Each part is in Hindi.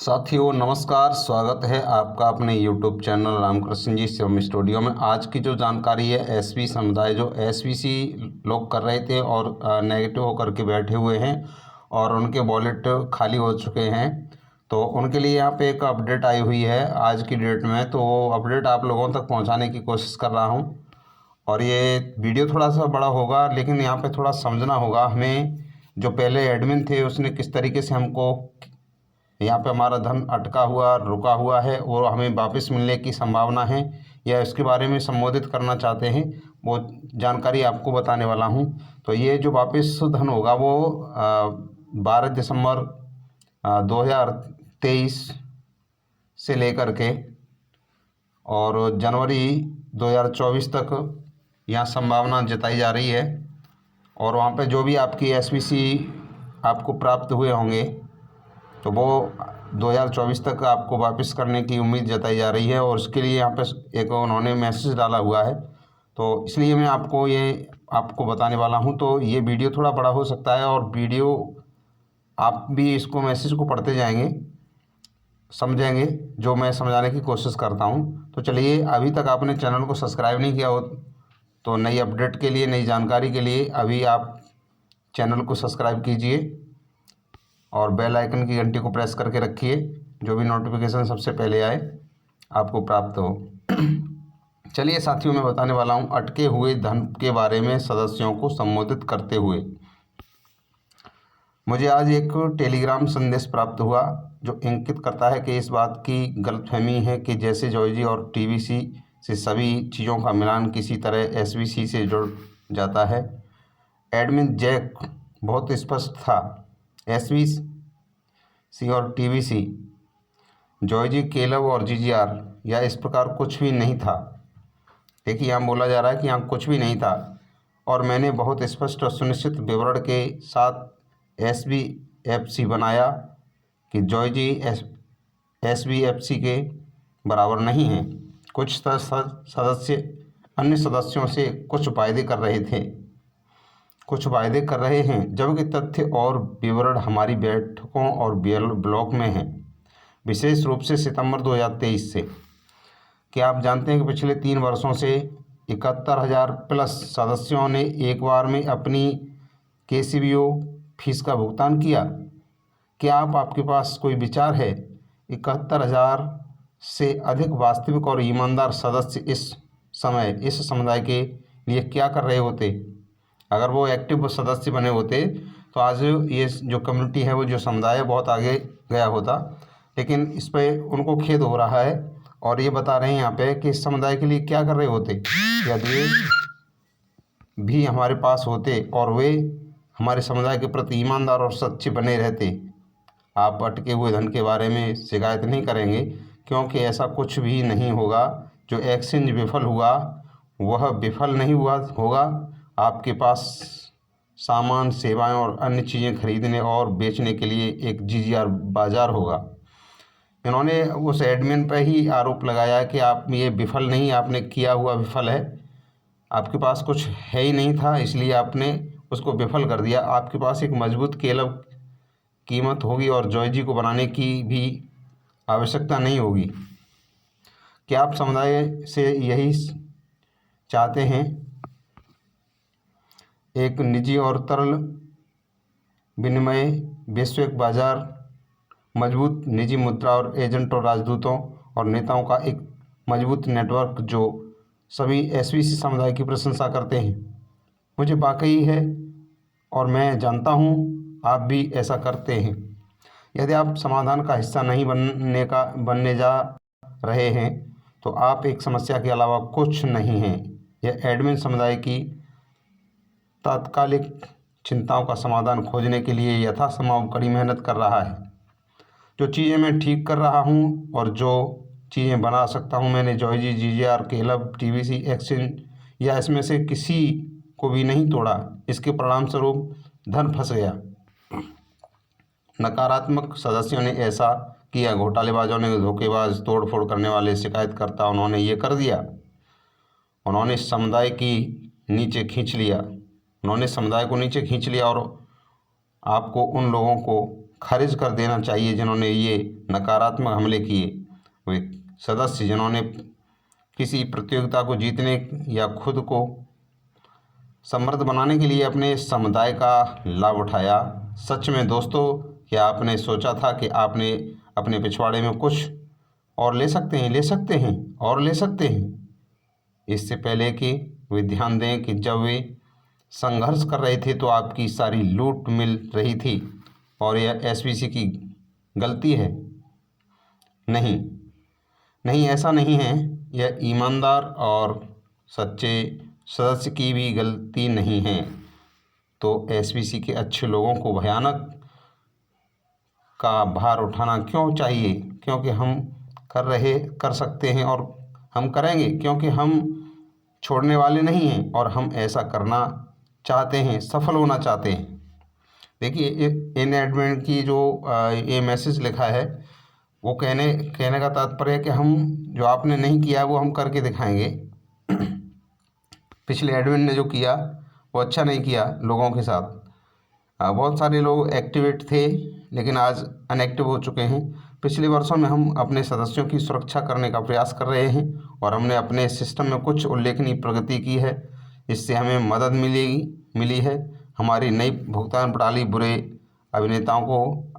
साथियों नमस्कार, स्वागत है आपका अपने YouTube चैनल रामकृष्ण जी शिवम स्टूडियो में। आज की जो जानकारी है एसवी समुदाय जो एसवीसी लोग कर रहे थे और नेगेटिव होकर के बैठे हुए हैं और उनके वॉलेट खाली हो चुके हैं, तो उनके लिए यहाँ पे एक अपडेट आई हुई है आज की डेट में। तो वो अपडेट आप लोगों तक पहुँचाने की कोशिश कर रहा हूँ और ये वीडियो थोड़ा सा बड़ा होगा, लेकिन यहाँ पे थोड़ा समझना होगा हमें। जो पहले एडमिन थे उसने किस तरीके से हमको यहाँ पे हमारा धन अटका हुआ रुका हुआ है और हमें वापस मिलने की संभावना है या इसके बारे में संबोधित करना चाहते हैं, वो जानकारी आपको बताने वाला हूँ। तो ये जो वापस धन होगा वो 12 दिसंबर 2023 से लेकर के और जनवरी 2024 तक यहाँ संभावना जताई जा रही है। और वहाँ पे जो भी आपकी एसवीसी आपको प्राप्त हुए होंगे तो वो 2024 तक आपको वापस करने की उम्मीद जताई जा रही है और उसके लिए यहाँ पे एक उन्होंने मैसेज डाला हुआ है, तो इसलिए मैं आपको बताने वाला हूँ। तो ये वीडियो थोड़ा बड़ा हो सकता है और वीडियो आप भी इसको मैसेज को पढ़ते जाएंगे, समझेंगे जो मैं समझाने की कोशिश करता हूँ। तो चलिए, अभी तक आपने चैनल को सब्सक्राइब नहीं किया हो तो नई अपडेट के लिए, नई जानकारी के लिए अभी आप चैनल को सब्सक्राइब कीजिए और बेल आइकन की घंटी को प्रेस करके रखिए, जो भी नोटिफिकेशन सबसे पहले आए आपको प्राप्त हो। चलिए साथियों, मैं बताने वाला हूँ अटके हुए धन के बारे में सदस्यों को संबोधित करते हुए। मुझे आज एक टेलीग्राम संदेश प्राप्त हुआ जो इंगित करता है कि इस बात की गलतफहमी है कि जैसे जॉयजी और टीवीसी से सभी चीज़ों का मिलान किसी तरह एसवीसी से जुड़ जाता है। एडमिन जैक बहुत स्पष्ट था, एसवीसी और टीवीसी, जॉयजी, केलव और जीजीआर या इस प्रकार कुछ भी नहीं था। देखिए, यहाँ बोला जा रहा है कि यहाँ कुछ भी नहीं था और मैंने बहुत स्पष्ट और सुनिश्चित विवरण के साथ एसबीएफसी बनाया कि जॉयजी एसबीएफसी के बराबर नहीं है। कुछ सदस्य अन्य सदस्यों से कुछ वायदे कर रहे हैं जबकि तथ्य और विवरण हमारी बैठकों और ब्लॉक में हैं, विशेष रूप से सितंबर 2023 से। क्या आप जानते हैं कि पिछले 3 वर्षों से 71,000 प्लस सदस्यों ने एक बार में अपनी केसीबीओ फीस का भुगतान किया? क्या आपके पास कोई विचार है 71,000 से अधिक वास्तविक और ईमानदार सदस्य इस समय इस समुदाय के लिए क्या कर रहे होते? अगर वो एक्टिव सदस्य बने होते तो आज ये जो कम्युनिटी है, वो जो समुदाय है, बहुत आगे गया होता। लेकिन इस पर उनको खेद हो रहा है और ये बता रहे हैं यहाँ पे कि इस समुदाय के लिए क्या कर रहे होते। यदि भी हमारे पास होते और वे हमारे समुदाय के प्रति ईमानदार और सच्चे बने रहते, आप अटके हुए धन के बारे में शिकायत नहीं करेंगे, क्योंकि ऐसा कुछ भी नहीं होगा। जो एक्सचेंज विफल हुआ वह विफल नहीं हुआ होगा। आपके पास सामान, सेवाएं और अन्य चीज़ें खरीदने और बेचने के लिए एक जीजीआर बाज़ार होगा। इन्होंने उस एडमिन पर ही आरोप लगाया कि आप ये विफल नहीं, आपने किया हुआ विफल है, आपके पास कुछ है ही नहीं था इसलिए आपने उसको विफल कर दिया। आपके पास एक मजबूत केलव कीमत होगी और जॉयजी को बनाने की भी आवश्यकता नहीं होगी। क्या आप समुदाय से यही चाहते हैं? एक निजी और तरल विनिमय वैश्विक बाजार, मजबूत निजी मुद्रा और एजेंट और राजदूतों और नेताओं का एक मजबूत नेटवर्क जो सभी एसवीसी समुदाय की प्रशंसा करते हैं। मुझे वाकई है और मैं जानता हूँ आप भी ऐसा करते हैं। यदि आप समाधान का हिस्सा नहीं बनने जा रहे हैं तो आप एक समस्या के अलावा कुछ नहीं हैं। यह एडमिन समुदाय की तात्कालिक चिंताओं का समाधान खोजने के लिए यथासंभव कड़ी मेहनत कर रहा है। जो चीज़ें मैं ठीक कर रहा हूँ और जो चीज़ें बना सकता हूँ, मैंने जॉयजी, जीजीआर, केलव, टीवीसी, एक्सचेंज या इसमें से किसी को भी नहीं तोड़ा। इसके परिणाम स्वरूप धन फंस गया। नकारात्मक सदस्यों ने ऐसा किया, घोटालेबाजों ने, धोखेबाज, तोड़फोड़ करने वाले शिकायतकर्ता, उन्होंने ये कर दिया। उन्होंने समुदाय को नीचे खींच लिया और आपको उन लोगों को खारिज कर देना चाहिए जिन्होंने ये नकारात्मक हमले किए। वे सदस्य जिन्होंने किसी प्रतियोगिता को जीतने या खुद को समृद्ध बनाने के लिए अपने समुदाय का लाभ उठाया। सच में दोस्तों, क्या आपने सोचा था कि आपने अपने पिछवाड़े में कुछ और ले सकते हैं? इससे पहले कि वे ध्यान दें कि जब वे संघर्ष कर रहे थे तो आपकी सारी लूट मिल रही थी और यह एसबीसी की गलती है। नहीं, ऐसा नहीं है। यह ईमानदार और सच्चे सदस्य की भी गलती नहीं है। तो एसबीसी के अच्छे लोगों को भयानक का भार उठाना क्यों चाहिए? क्योंकि हम कर सकते हैं और हम करेंगे, क्योंकि हम छोड़ने वाले नहीं हैं और हम ऐसा करना चाहते हैं, सफल होना चाहते हैं। देखिए, इन एडमिन की जो ये मैसेज लिखा है, वो कहने का तात्पर्य है कि हम जो आपने नहीं किया वो हम करके दिखाएंगे। पिछले एडमिन ने जो किया वो अच्छा नहीं किया लोगों के साथ। बहुत सारे लोग एक्टिवेट थे लेकिन आज अनएक्टिव हो चुके हैं। पिछले वर्षों में हम अपने सदस्यों की सुरक्षा करने का प्रयास कर रहे हैं और हमने अपने सिस्टम में कुछ उल्लेखनीय प्रगति की है। इससे हमें मदद मिली है। हमारी नई भुगतान प्रणाली बुरे अभिनेताओं को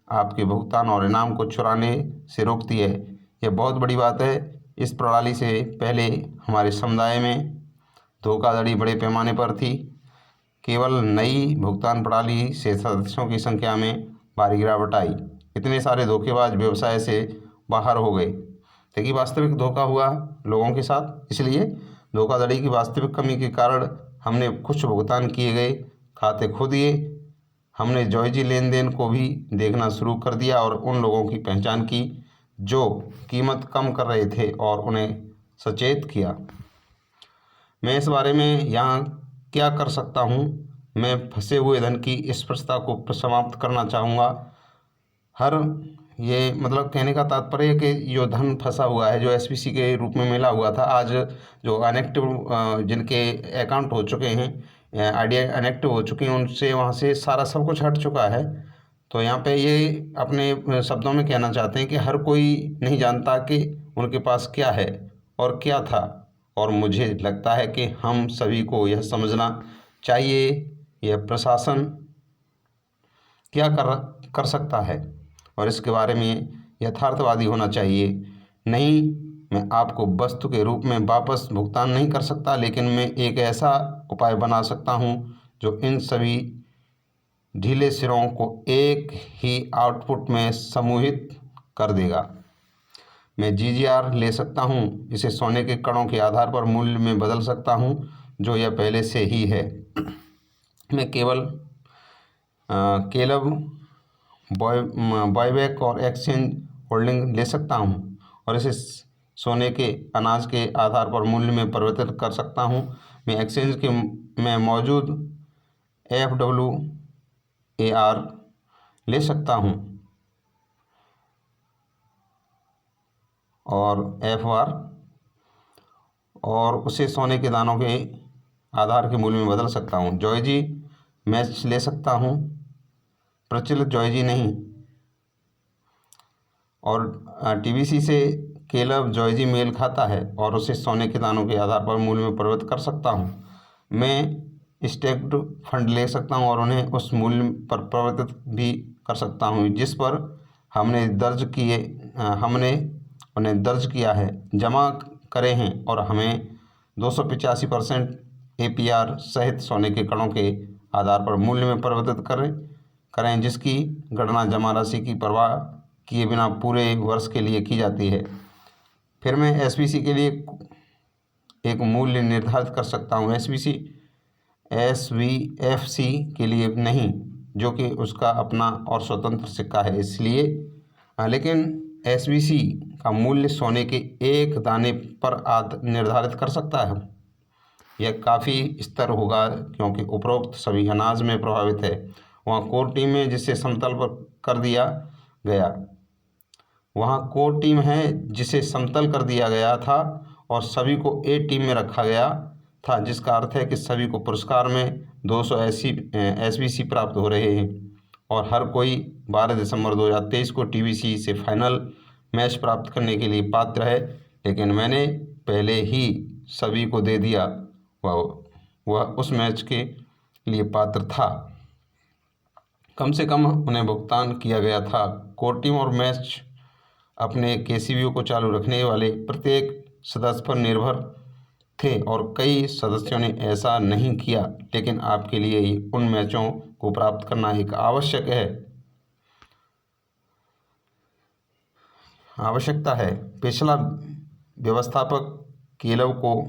आपके भुगतान और इनाम को चुराने से रोकती है। यह बहुत बड़ी बात है। इस प्रणाली से पहले हमारे समुदाय में धोखाधड़ी बड़े पैमाने पर थी। केवल नई भुगतान प्रणाली से सदस्यों की संख्या में भारी गिरावट आई। इतने सारे धोखेबाज व्यवसाय से बाहर हो गए। देखिए, वास्तविक धोखा हुआ लोगों के साथ। इसलिए धोखाधड़ी की वास्तविक कमी के कारण हमने कुछ भुगतान किए गए खाते खो दिए। हमने जायज़ी लेन देन को भी देखना शुरू कर दिया और उन लोगों की पहचान की जो कीमत कम कर रहे थे और उन्हें सचेत किया। मैं इस बारे में यहाँ क्या कर सकता हूँ? मैं फंसे हुए धन की स्पर्शता को समाप्त करना चाहूँगा। ये मतलब कहने का तात्पर्य है कि जो धन फंसा हुआ है, जो एसपीसी के रूप में मिला हुआ था, आज जो अनएक्टिव जिनके अकाउंट हो चुके हैं, आईडिया अनएक्टिव हो चुकी हैं, उनसे वहाँ से सारा सब कुछ हट चुका है। तो यहाँ पे ये अपने शब्दों में कहना चाहते हैं कि हर कोई नहीं जानता कि उनके पास क्या है और क्या था। और मुझे लगता है कि हम सभी को यह समझना चाहिए यह प्रशासन क्या कर सकता है और इसके बारे में यथार्थवादी होना चाहिए। नहीं, मैं आपको वस्तु के रूप में वापस भुगतान नहीं कर सकता, लेकिन मैं एक ऐसा उपाय बना सकता हूं जो इन सभी ढीले सिरों को एक ही आउटपुट में समूहित कर देगा। मैं जीजीआर ले सकता हूं, इसे सोने के कणों के आधार पर मूल्य में बदल सकता हूं जो यह पहले से ही है। मैं केवल बॉयबैक और एक्सचेंज होल्डिंग ले सकता हूं और इसे सोने के अनाज के आधार पर मूल्य में परिवर्तित कर सकता हूं। मैं एक्सचेंज में मौजूद FWAR ले सकता हूं और FR और उसे सोने के दानों के आधार के मूल्य में बदल सकता हूं। जॉयजी मैच ले सकता हूं, प्रचलित जॉयजी नहीं। और TBC से केलब जॉयजी मेल खाता है और उसे सोने के दानों के आधार पर मूल्य में परिवर्तित कर सकता हूं। मैं स्टेक्ड फंड ले सकता हूं और उन्हें उस मूल्य पर परिवर्तित भी कर सकता हूं जिस पर हमने उन्हें दर्ज किया है, जमा करे हैं और हमें 285% APR सहित सोने के कणों के आधार पर मूल्य में परिवर्तित करें जिसकी गणना जमा राशि की परवाह किए बिना पूरे वर्ष के लिए की जाती है। फिर मैं SBC के लिए एक मूल्य निर्धारित कर सकता हूँ, SVFC के लिए नहीं, जो कि उसका अपना और स्वतंत्र सिक्का है। इसलिए लेकिन SBC का मूल्य सोने के एक दाने पर निर्धारित कर सकता है। यह काफ़ी स्तर होगा क्योंकि उपरोक्त सभी अनाज में प्रभावित है। वहाँ कोर टीम में जिसे समतल पर कर दिया गया जिसे समतल कर दिया गया था और सभी को A टीम में रखा गया था, जिसका अर्थ है कि सभी को पुरस्कार में 200 SBC प्राप्त हो रहे हैं। और हर कोई 12 दिसंबर 2023 को टीवीसी से फाइनल मैच प्राप्त करने के लिए पात्र है, लेकिन मैंने पहले ही सभी को दे दिया। वह उस मैच के लिए पात्र था। कम से कम उन्हें भुगतान किया गया था। कोर टीम और मैच अपने केसीबीओ को चालू रखने वाले प्रत्येक सदस्य पर निर्भर थे और कई सदस्यों ने ऐसा नहीं किया, लेकिन आपके लिए उन मैचों को प्राप्त करना एक आवश्यकता है। पिछला व्यवस्थापक केलव को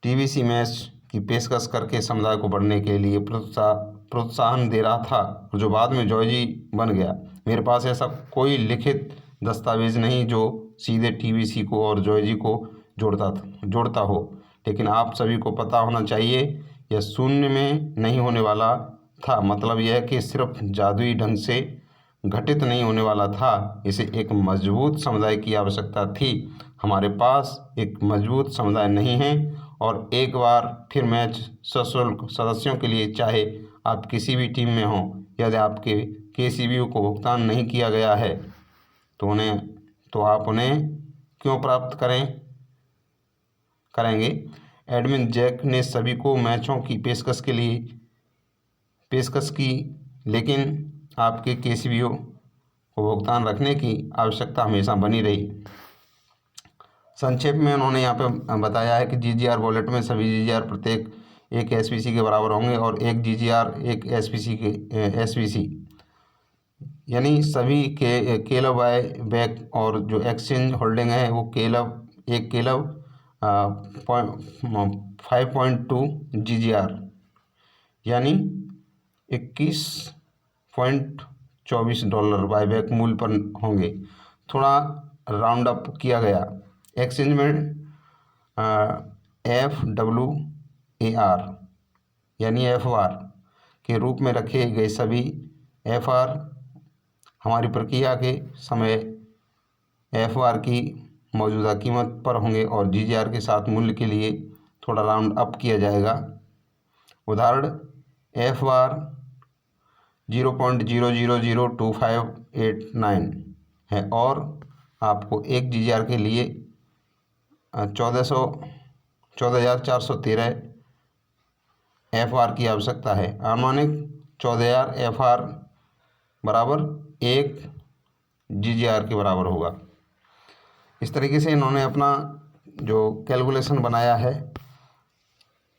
टीवीसी मैच की पेशकश करके समुदाय को बढ़ने के लिए प्रोत्साहन दे रहा था, जो बाद में जॉर्जी बन गया। मेरे पास ऐसा कोई लिखित दस्तावेज नहीं जो सीधे टीवीसी को और जॉर्जी को जोड़ता हो, लेकिन आप सभी को पता होना चाहिए यह शून्य में नहीं होने वाला था। मतलब यह कि सिर्फ जादुई ढंग से घटित नहीं होने वाला था, इसे एक मजबूत समुदाय की आवश्यकता थी। हमारे पास एक मजबूत समुदाय नहीं है और एक बार फिर मैच सशुल्क सदस्यों के लिए, चाहे आप किसी भी टीम में हों। यदि आपके केसीबीओ को भुगतान नहीं किया गया है तो आप उन्हें क्यों प्राप्त करेंगे। एडमिन जैक ने सभी को मैचों की पेशकश की, लेकिन आपके केसीबीओ को भुगतान रखने की आवश्यकता हमेशा बनी रही। संक्षेप में उन्होंने यहाँ पे बताया है कि जीजीआर वॉलेट में सभी जीजीआर प्रत्येक एक एसवीसी के बराबर होंगे और एक जीजीआर एक एसवीसी यानी सभी के केलव बाय बैक और जो एक्सचेंज होल्डिंग है वो केलव 5.2 जीजीआर यानी $21.24 बायबैक मूल्य पर होंगे। थोड़ा राउंड अप किया गया। एक्सचेंज में FWAR यानी FR के रूप में रखे गए सभी FR हमारी प्रक्रिया के समय FR की मौजूदा कीमत पर होंगे और GGR के साथ मूल्य के लिए थोड़ा राउंड अप किया जाएगा। उदाहरण FR 0.000258 है और आपको एक GGR के लिए 14,413 FR की आवश्यकता है। अनुमानिक 14,000 FR बराबर 1 GGR के बराबर होगा। इस तरीके से इन्होंने अपना जो कैलकुलेशन बनाया है।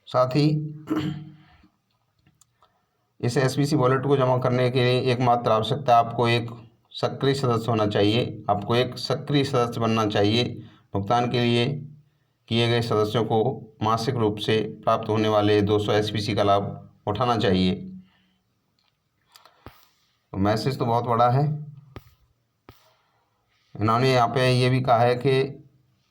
साथ ही इस एसवीसी वॉलेट को जमा करने के लिए एकमात्र आवश्यकता आपको एक सक्रिय सदस्य होना चाहिए। आपको एक सक्रिय सदस्य बनना चाहिए। भुगतान के लिए किए गए सदस्यों को मासिक रूप से प्राप्त होने वाले 200 एसवीसी का लाभ उठाना चाहिए। तो मैसेज तो बहुत बड़ा है। इन्होंने यहाँ पे ये भी कहा है कि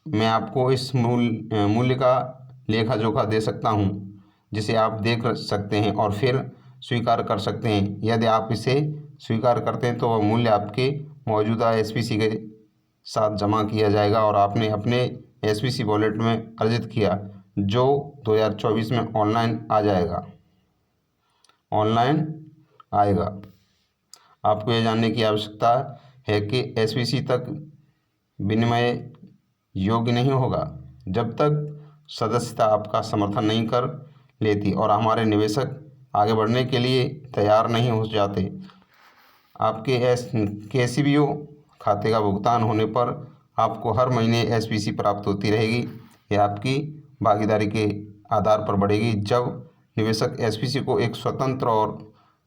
मैं आपको इस मूल्य का लेखा जोखा दे सकता हूँ, जिसे आप देख सकते हैं और फिर स्वीकार कर सकते हैं। यदि आप इसे स्वीकार करते हैं तो वह मूल्य आपके मौजूदा एसवीसी के साथ जमा किया जाएगा और आपने अपने एसवीसी वॉलेट में अर्जित किया, जो 2024 में ऑनलाइन आएगा। आपको यह जानने की आवश्यकता है कि एसवीसी तक विनिमय योग्य नहीं होगा जब तक सदस्यता आपका समर्थन नहीं कर लेती और हमारे निवेशक आगे बढ़ने के लिए तैयार नहीं हो जाते। आपके केसीबीओ खाते का भुगतान होने पर आपको हर महीने एसवीसी प्राप्त होती रहेगी। यह आपकी भागीदारी के आधार पर बढ़ेगी। जब निवेशक एसवीसी को एक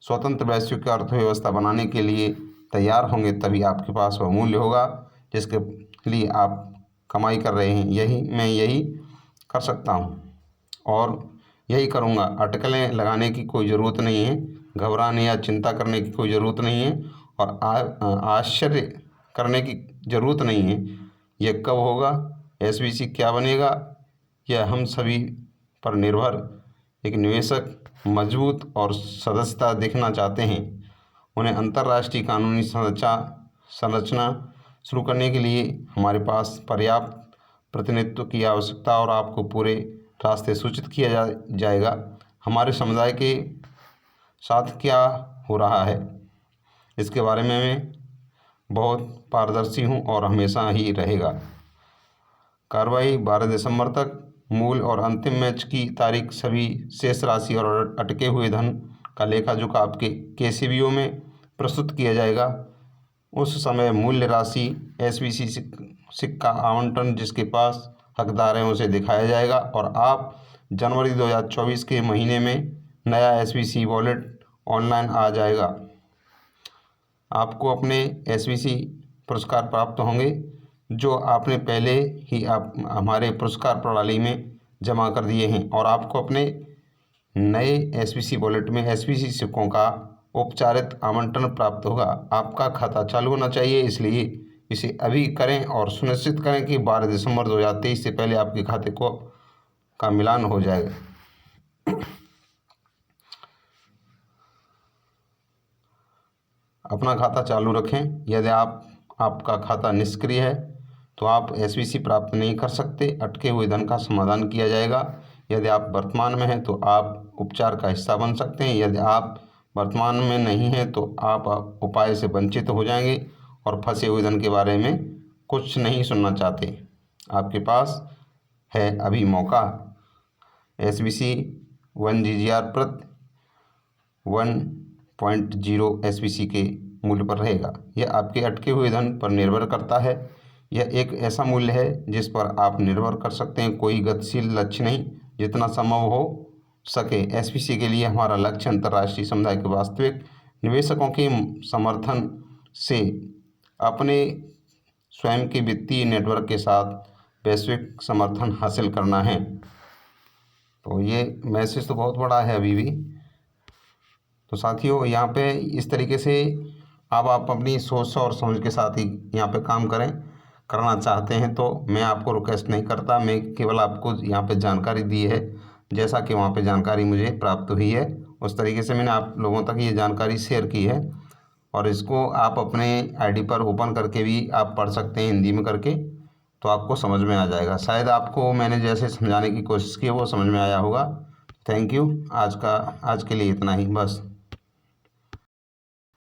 स्वतंत्र वैश्विक अर्थव्यवस्था बनाने के लिए तैयार होंगे, तभी आपके पास वह मूल्य होगा जिसके लिए आप कमाई कर रहे हैं। मैं यही कर सकता हूँ और यही करूँगा। अटकलें लगाने की कोई ज़रूरत नहीं है, घबराने या चिंता करने की कोई ज़रूरत नहीं है और आश्चर्य करने की ज़रूरत नहीं है। यह कब होगा, एसवीसी क्या बनेगा, यह हम सभी पर निर्भर। एक निवेशक मजबूत और सदस्यता देखना चाहते हैं। उन्हें अंतर्राष्ट्रीय कानूनी संरचना शुरू करने के लिए हमारे पास पर्याप्त प्रतिनिधित्व की आवश्यकता और आपको पूरे रास्ते सूचित किया जाएगा। हमारे समुदाय के साथ क्या हो रहा है। इसके बारे में मैं बहुत पारदर्शी हूं और हमेशा ही रहेगा। कार्रवाई 12 दिसंबर तक। मूल और अंतिम मैच की तारीख, सभी शेष राशि और अटके हुए धन का लेखा जोखा आपके केसीबीओ में प्रस्तुत किया जाएगा। उस समय मूल्य राशि, एसवीसी सिक्का आवंटन जिसके पास हकदार हैं उसे दिखाया जाएगा और आप जनवरी 2024 के महीने में नया एसवीसी वॉलेट ऑनलाइन आ जाएगा। आपको अपने एसवीसी पुरस्कार प्राप्त होंगे जो आपने पहले ही आप हमारे पुरस्कार प्रणाली में जमा कर दिए हैं और आपको अपने नए एसवीसी वॉलेट में एसवीसी सिक्कों का औपचारिक आवंटन प्राप्त होगा। आपका खाता चालू होना चाहिए, इसलिए इसे अभी करें और सुनिश्चित करें कि 12 दिसंबर 2023 से पहले आपके खाते का मिलान हो जाएगा। अपना खाता चालू रखें। यदि आपका खाता निष्क्रिय है तो आप एसवीसी प्राप्त नहीं कर सकते। अटके हुए धन का समाधान किया जाएगा। यदि आप वर्तमान में हैं तो आप उपचार का हिस्सा बन सकते हैं। यदि आप वर्तमान में नहीं हैं तो आप उपाय से वंचित हो जाएंगे और फंसे हुए धन के बारे में कुछ नहीं सुनना चाहते। आपके पास है अभी मौका। एसवीसी 1 GGR प्रति 1.0 एसवीसी के मूल्य पर रहेगा। यह आपके अटके हुए धन पर निर्भर करता है। यह एक ऐसा मूल्य है जिस पर आप निर्भर कर सकते हैं, कोई गतिशील लक्ष्य नहीं। जितना संभव हो सके एसवीसी के लिए हमारा लक्ष्य अंतर्राष्ट्रीय समुदाय के वास्तविक निवेशकों के समर्थन से अपने स्वयं के वित्तीय नेटवर्क के साथ वैश्विक समर्थन हासिल करना है। तो ये मैसेज तो बहुत बड़ा है अभी भी। तो साथियों, यहाँ पे इस तरीके से अब आप अपनी सोच और समझ के साथ ही यहाँ पे काम करना चाहते हैं तो मैं आपको रिक्वेस्ट नहीं करता, मैं केवल आपको यहाँ पे जानकारी दी है। जैसा कि वहाँ पे जानकारी मुझे प्राप्त हुई है उस तरीके से मैंने आप लोगों तक ये जानकारी शेयर की है और इसको आप अपने आईडी पर ओपन करके भी आप पढ़ सकते हैं हिंदी में करके, तो आपको समझ में आ जाएगा। शायद आपको मैंने जैसे समझाने की कोशिश की है वो समझ में आया होगा। Thank you. आज के लिए इतना ही बस।